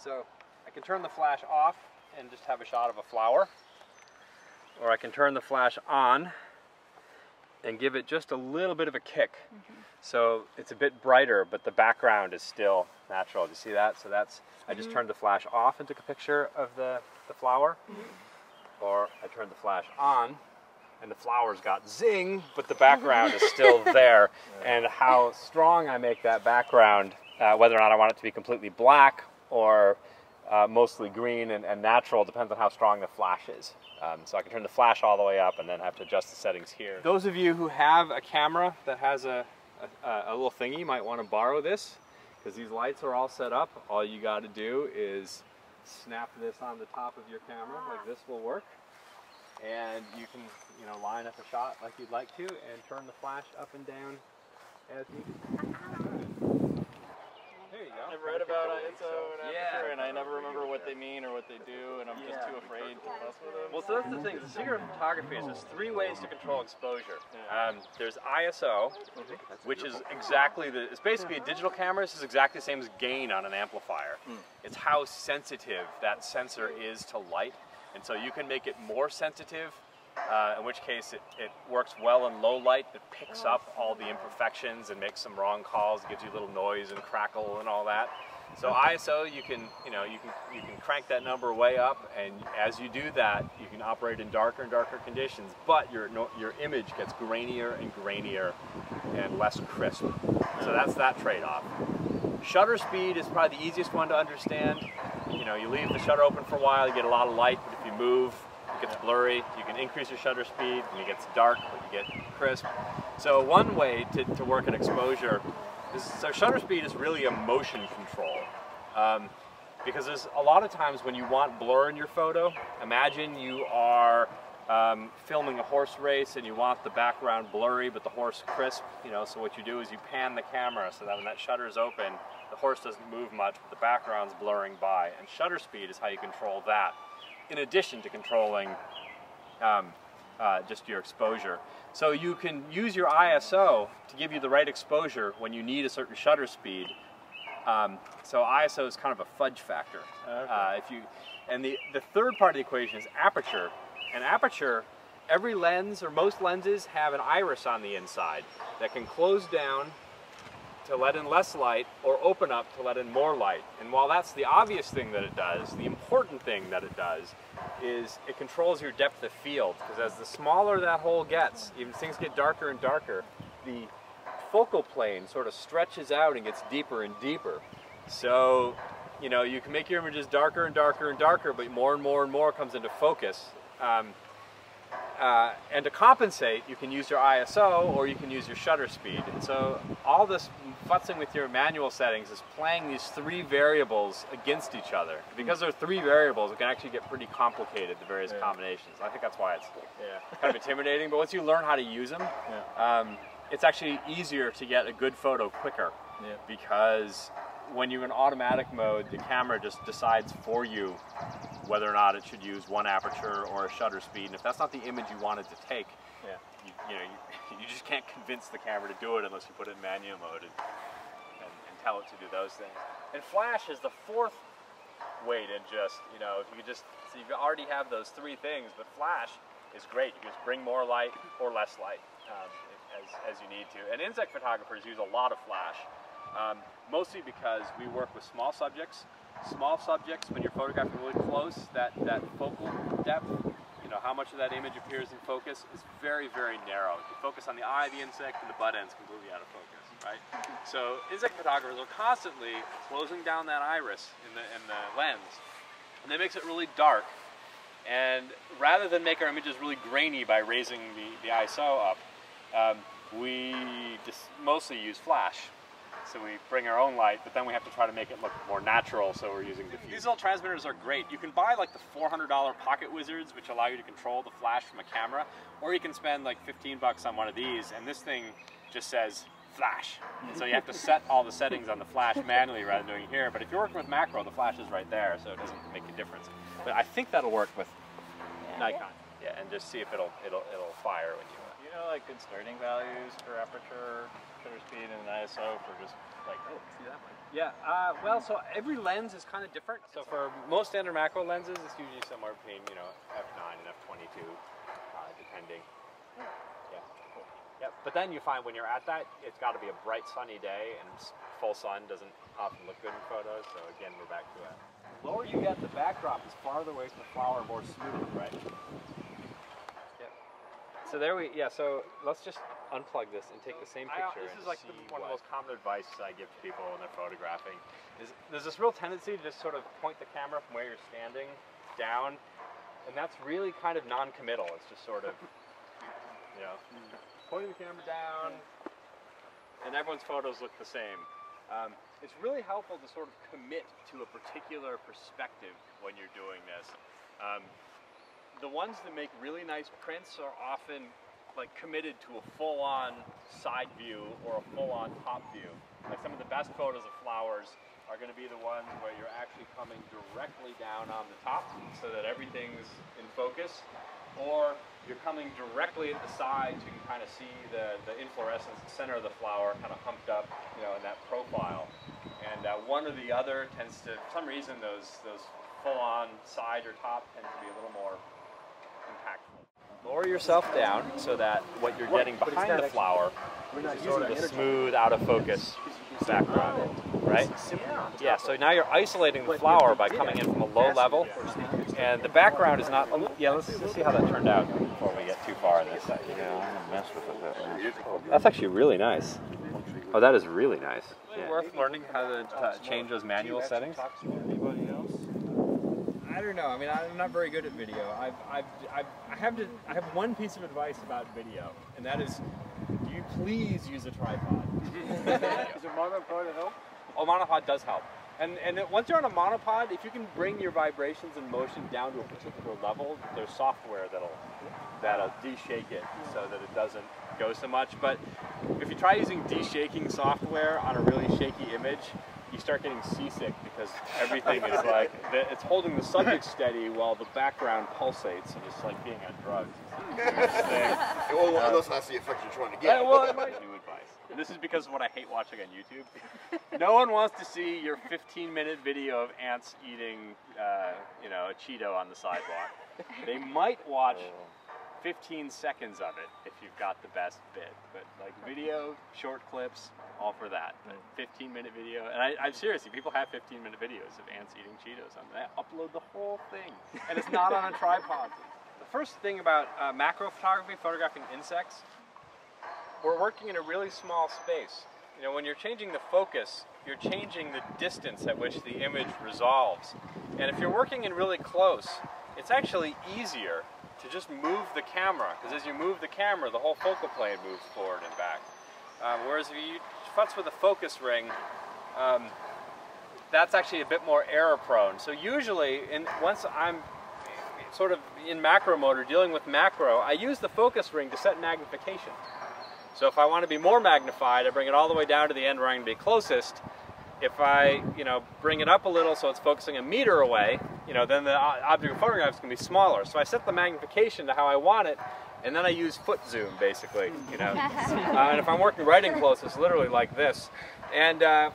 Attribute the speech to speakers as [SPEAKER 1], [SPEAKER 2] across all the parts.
[SPEAKER 1] So I can turn the flash off and just have a shot of a flower, or I can turn the flash on and give it just a little bit of a kick. So it's a bit brighter, but the background is still natural. Do you see that? So that's, I just turned the flash off and took a picture of the flower, or I turned the flash on and the flowers got zing, but the background is still there. And how strong I make that background, whether or not I want it to be completely black or mostly green and natural, depends on how strong the flash is. So I can turn the flash all the way up and then have to adjust the settings here. Those of you who have a camera that has a little thingy might want to borrow this, because these lights are all set up. All you got to do is snap this on the top of your camera, like this will work. And you can, you know, line up a shot like you'd like to and turn the flash up and down as needed. There you go.
[SPEAKER 2] I've read about ISO and aperture, and I never remember what they mean or what they do, and I'm just too afraid to mess with them.
[SPEAKER 1] Well, so that's the thing. The secret of photography is there's three ways to control exposure. There's ISO, which is exactly it's basically a digital camera. This is exactly the same as gain on an amplifier. It's how sensitive that sensor is to light. And so you can make it more sensitive, in which case it works well in low light. It picks up all the imperfections and makes some wrong calls. It gives you a little noise and crackle and all that. So ISO, you can crank that number way up, and as you do that, you can operate in darker and darker conditions, but your image gets grainier and grainier and less crisp. So that's that trade-off. Shutter speed is probably the easiest one to understand. You know, you leave the shutter open for a while, you get a lot of light, but if you move, it gets blurry. You can increase your shutter speed, and it gets dark, but you get crisp. So one way to work at exposure is, so shutter speed is really a motion control. Because there's a lot of times when you want blur in your photo, imagine you are filming a horse race and you want the background blurry but the horse crisp, you know, so what you do is you pan the camera so that when that shutter is open, the horse doesn't move much, but the background's blurring by. And shutter speed is how you control that, in addition to controlling just your exposure. So you can use your ISO to give you the right exposure when you need a certain shutter speed. So ISO is kind of a fudge factor. And the third part of the equation is aperture. And aperture, every lens, or most lenses, have an iris on the inside that can close down to let in less light, or open up to let in more light. And while that's the obvious thing that it does, the important thing that it does is it controls your depth of field, because as the smaller that hole gets, even as things get darker and darker, the focal plane sort of stretches out and gets deeper and deeper. So, you know, you can make your images darker and darker and darker, but more and more and more comes into focus. And to compensate, you can use your ISO or you can use your shutter speed. And so all this futzing with your manual settings is playing these three variables against each other. Because there are three variables, it can actually get pretty complicated, the various combinations. I think that's why it's kind of intimidating, but once you learn how to use them, it's actually easier to get a good photo quicker. Because when you're in automatic mode, the camera just decides for you whether or not it should use one aperture or a shutter speed. And if that's not the image you wanted to take, you just can't convince the camera to do it unless you put it in manual mode and tell it to do those things. And flash is the fourth way to just, you know, if you just, so you already have those three things, but flash is great. You can just bring more light or less light as you need to. And insect photographers use a lot of flash. Mostly because we work with small subjects. Small subjects, when you're photographing really close, that focal depth, you know, how much of that image appears in focus is very, very narrow. You focus on the eye of the insect and the butt end's completely out of focus, right? So insect photographers are constantly closing down that iris in the lens, and that makes it really dark. And rather than make our images really grainy by raising the ISO up, we just mostly use flash. So we bring our own light, but then we have to try to make it look more natural, so we're using diffuse. These little transmitters are great. You can buy like the $400 Pocket Wizards, which allow you to control the flash from a camera, or you can spend like 15 bucks on one of these, and this thing just says flash. And so you have to set all the settings on the flash manually rather than doing it here. But if you're working with macro, the flash is right there, so it doesn't make a difference. But I think that'll work with Nikon. Yeah, and just see if it'll fire when you.
[SPEAKER 2] you know, like good starting values for aperture, shutter speed, and an ISO for just like, oh, see that one?
[SPEAKER 1] Yeah, well, so every lens is kind of different. So for most standard macro lenses, it's usually somewhere between, you know, f9 and f22, depending. Yeah. Cool. Yep. But then you find when you're at that, it's got to be a bright sunny day, and full sun doesn't often look good in photos. So again, we're back to it. The lower you get, the backdrop is farther away from the flower, more smooth, right? Yep. So there we, yeah. So let's just unplug this and take the same picture. This is like one of the most common advice I give to people when they're photographing. Is there's this real tendency to just sort of point the camera from where you're standing down, and that's really kind of non-committal. It's just sort of, you know, pointing the camera down, and everyone's photos look the same. It's really helpful to sort of commit to a particular perspective when you're doing this. The ones that make really nice prints are often like committed to a full-on side view or a full-on top view. Like some of the best photos of flowers are going to be the ones where you're actually coming directly down on the top so that everything's in focus, or you're coming directly at the sides. You can kind of see the inflorescence, the center of the flower kind of humped up, you know, in that profile. And one or the other tends to, for some reason, those full-on side or top tend to be a little more impactful. Lower yourself down so that what you're getting behind the flower is sort of a smooth, out of focus background, right? Yeah, so now you're isolating the flower by coming in from a low level, and the background is not, yeah, let's see how that turned out before we get too far in this. Yeah, I'm gonna mess with it. That's actually really nice. Oh, that is really nice. Yeah. Worth learning how to change those manual settings.
[SPEAKER 3] I don't know. I mean, I'm not very good at video. I have one piece of advice about video, and that is, do you please use a tripod?
[SPEAKER 4] Is a monopod help?
[SPEAKER 1] Oh, monopod does help. And once you're on a monopod, if you can bring your vibrations and motion down to a particular level, there's software that'll de-shake it so that it doesn't go so much. But if you try using de-shaking software on a really shaky image, you start getting seasick because everything is like, it's holding the subject steady while the background pulsates, and it's like being on drugs.
[SPEAKER 4] Well, unless that's the effect you're trying to get.
[SPEAKER 1] Well, it might new advice. And this is because of what I hate watching on YouTube. No one wants to see your 15-minute video of ants eating, you know, a Cheeto on the sidewalk. They might watch 15 seconds of it if you've got the best bit, but like video, short clips, all for that. But 15-minute video, and I'm seriously, people have 15-minute videos of ants eating Cheetos on that. Upload the whole thing, and it's not on a tripod. The first thing about macro photography, photographing insects, we're working in a really small space. You know, when you're changing the focus, you're changing the distance at which the image resolves. And if you're working in really close, it's actually easier to just move the camera, because as you move the camera, the whole focal plane moves forward and back. Whereas if you futz with a focus ring, that's actually a bit more error prone. So usually, once I'm sort of in macro mode or dealing with macro, I use the focus ring to set magnification. So if I want to be more magnified, I bring it all the way down to the end where I'm going to be closest. If I, you know, bring it up a little so it's focusing a meter away, you know, then the object of photograph is going to be smaller. So I set the magnification to how I want it, and then I use foot zoom, basically, you know. And if I'm working right in close, it's literally like this. And I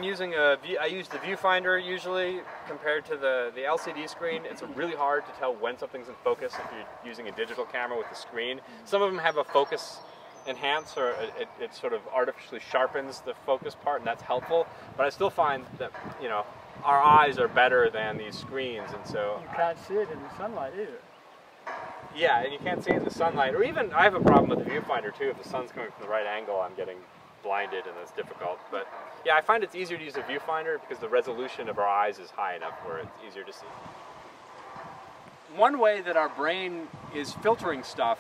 [SPEAKER 1] use the viewfinder usually compared to the LCD screen. It's really hard to tell when something's in focus if you're using a digital camera with the screen. Some of them have a focus enhance, or it sort of artificially sharpens the focus part, and that's helpful. But I still find that, you know, our eyes are better than these screens, and so
[SPEAKER 5] you can't see it in the sunlight either.
[SPEAKER 1] Yeah, and you can't see it in the sunlight, or even I have a problem with the viewfinder too. If the sun's coming from the right angle, I'm getting blinded, and that's difficult. But yeah, I find it's easier to use a viewfinder because the resolution of our eyes is high enough where it's easier to see. One way that our brain is filtering stuff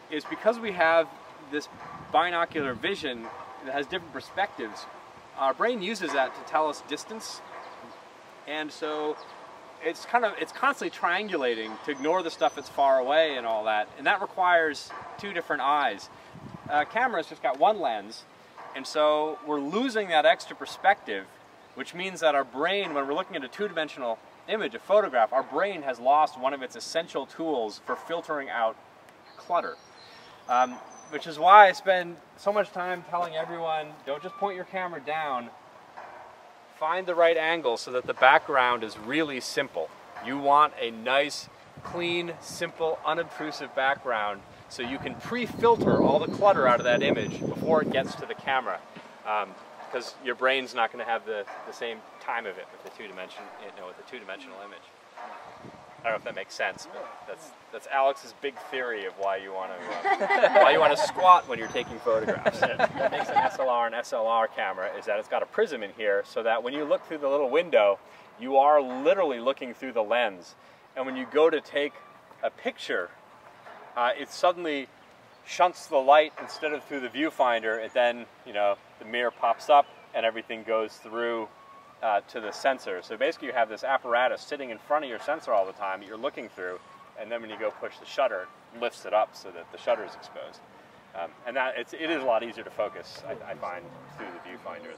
[SPEAKER 1] is because we have this binocular vision that has different perspectives. Our brain uses that to tell us distance, and so it's constantly triangulating to ignore the stuff that's far away and all that, and that requires two different eyes. Camera's just got one lens, and so we're losing that extra perspective, which means that our brain, when we're looking at a two-dimensional image, a photograph, our brain has lost one of its essential tools for filtering out clutter. Which is why I spend so much time telling everyone, don't just point your camera down, find the right angle so that the background is really simple. You want a nice, clean, simple, unobtrusive background so you can pre-filter all the clutter out of that image before it gets to the camera. Because your brain's not going to have the same time of it with the two-dimensional image. I don't know if that makes sense, but that's Alex's big theory of why you want to squat when you're taking photographs. What makes an SLR an SLR camera is that it's got a prism in here, so that when you look through the little window, you are literally looking through the lens. And when you go to take a picture, it suddenly shunts the light instead of through the viewfinder. It then, the mirror pops up and everything goes through to the sensor. So basically you have this apparatus sitting in front of your sensor all the time that you're looking through, and then when you go push the shutter, it lifts it up so that the shutter is exposed. And it is a lot easier to focus, I find, through the viewfinder